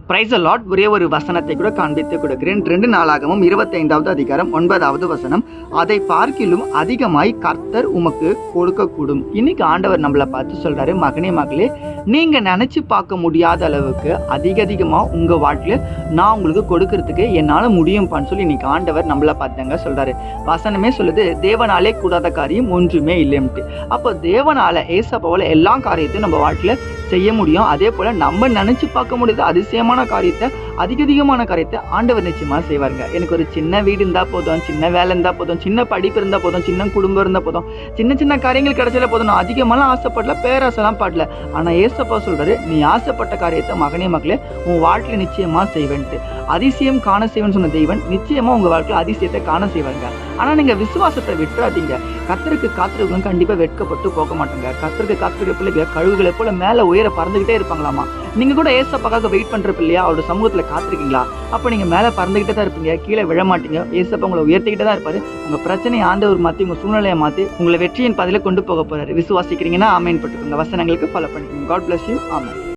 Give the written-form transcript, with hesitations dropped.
Praise the Lord. ஒரே ஒரு வசனத்தை கூட காண்பித்து கொடுக்கிறேன். 2 நாளாகமம் 25வது அதிகாரம் 9வது வசனம். அதை பார்க்கிலும் அதிகமாய் கர்த்தர் உமக்கு கொடுக்கக்கூடும். இன்னைக்கு ஆண்டவர் நம்மளை பார்த்து சொல்றாரு, மகனே மகளே, நீங்க நினைச்சு பார்க்க முடியாத அளவுக்கு அதிகமா உங்க வாழ்க்கையில நான் உங்களுக்கு கொடுக்கறதுக்கு என்னால முடியும்பான்னு சொல்லி இன்னைக்கு ஆண்டவர் நம்மளை பார்த்தாங்க சொல்றாரு. வசனமே சொல்லுது, தேவனாலே கூடாத காரியம் ஒன்றுமே இல்லைன்ட்டு. அப்போ தேவனால ஏசப்பாவால எல்லா காரியத்தையும் நம்ம வாழ்க்கையில செய்ய முடியும். அதே போல நம்ம நினைச்சு பார்க்க முடியாத அதிசயமான காரியத்தை, அதிகமான காரியத்தை ஆண்டவர் நிச்சயமா செய்வாருங்க. எனக்கு ஒரு சின்ன வீடு இருந்தா போதும், சின்ன வேலை இருந்தா போதும், சின்ன படிப்பு இருந்தா போதும், சின்ன குடும்பம் இருந்தா போதும், சின்ன காரியங்கள் கிடைச்சாலே போதும், நான் அதிகமாலாம் ஆசைப்படல, பேராசைலாம் படல. ஆனா ஏசப்பா சொல்றாரு, நீ ஆசைப்பட்ட காரியத்தை மகனே மகளே உன் வாழ்க்கையில நிச்சயமா செய்வேன்ட்டு. அதிசயம் காண செய்வேன்னு சொன்ன தெய்வன் நிச்சயமா உங்க வாழ்க்கையில அதிசயத்தை காண செய்வாங்க. ஆனா நீங்க விசுவாசத்தை விட்டுறாதீங்க. கர்த்தருக்கு காத்திருக்கவங்க கண்டிப்பா வெட்கப்பட்டு போக மாட்டாங்க. கர்த்தருக்கு காத்திருக்க பிள்ளைங்க கழுகுகளை போல மேல உயர பறந்துகிட்டே இருப்பாங்களாமா. நீங்க கூட ஏசப்பாக்காக வெயிட் பண்ற பிள்ளையா அவரோட சமூகத்துல காத்திருக்கீங்களா? அப்ப நீங்க மேல பறந்துகிட்டே தான் இருப்பீங்க, கீழே விழ மாட்டீங்க. ஏசப்பா உங்களை உயர்த்திக்கிட்டே தான் இருப்பாரு. உங்க பிரச்சனையை ஆண்டவர் மாத்தி, உங்க சூழ்நிலையை மாத்தி உங்களை வெற்றியின் பாதையில கொண்டு போக போறாரு. விசுவாசிக்கிறீங்கன்னா ஆமேன் போட்டுக்கோங்க. வசனங்களுக்கு ஃபாலோ பண்ணிக்கோங்க. God bless you. ஆமேன்.